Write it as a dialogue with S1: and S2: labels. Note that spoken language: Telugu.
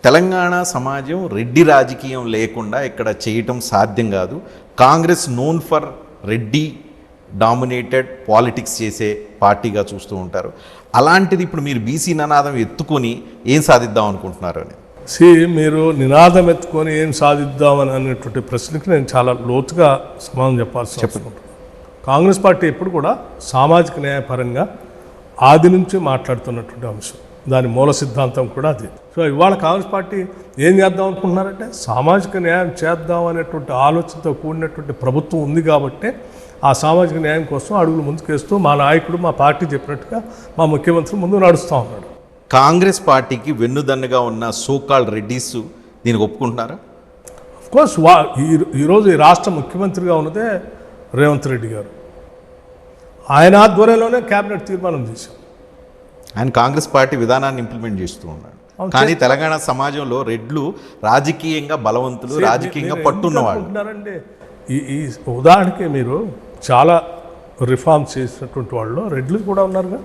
S1: తెలంగాణ సమాజం రెడ్డి రాజకీయం లేకుండా ఇక్కడ చేయటం సాధ్యం కాదు. Congress known for Reddy dominated politics చేసే పార్టీగా చూస్తూ ఉంటారు. అలాంటిది ఇప్పుడు మీరు బీసీ నినాదం ఎత్తుకొని ఏం సాధిద్దాం అనుకుంటున్నారు అని?
S2: మీరు నినాదం ఎత్తుకొని ఏం సాధిద్దామని అనేటువంటి ప్రశ్నకి నేను చాలా లోతుగా సమాధానం చెప్పాల్సి వస్తుంది. కాంగ్రెస్ పార్టీ ఎప్పుడు కూడా సామాజిక న్యాయపరంగా ఆది నుంచి మాట్లాడుతున్నటువంటి అంశం, దాని మూల సిద్ధాంతం కూడా అది. సో ఇవాళ కాంగ్రెస్ పార్టీ ఏం చేద్దాం అనుకుంటున్నారంటే సామాజిక న్యాయం చేద్దాం అనేటువంటి ఆలోచనతో కూడినటువంటి ప్రభుత్వం ఉంది కాబట్టి ఆ సామాజిక న్యాయం కోసం అడుగులు ముందుకేస్తూ మా నాయకుడు, మా పార్టీ చెప్పినట్టుగా మా ముఖ్యమంత్రి ముందు నడుస్తూ ఉన్నాడు.
S1: కాంగ్రెస్ పార్టీకి వెన్నుదన్నుగా ఉన్న సోకాల్డ్ రెడ్డిస్ దీనికి ఒప్పుకుంటున్నారా?
S2: అఫ్కోర్స్ ఈరోజు ఈ రాష్ట్ర ముఖ్యమంత్రిగా ఉన్నదే రేవంత్ రెడ్డి గారు. ఆయన ఆధ్వర్యంలోనే క్యాబినెట్ తీర్మానం చేశాం.
S1: ఆయన కాంగ్రెస్ పార్టీ విధానాన్ని ఇంప్లిమెంట్ చేస్తూ ఉన్నాడు. కానీ తెలంగాణ సమాజంలో రెడ్లు రాజకీయంగా బలవంతులు, రాజకీయంగా పట్టున్నవాళ్ళు.
S2: ఈ ఉదాహరణకి మీరు చాలా రిఫార్మ్స్ చేసినటువంటి వాళ్ళు రెడ్లు కూడా ఉన్నారుగా.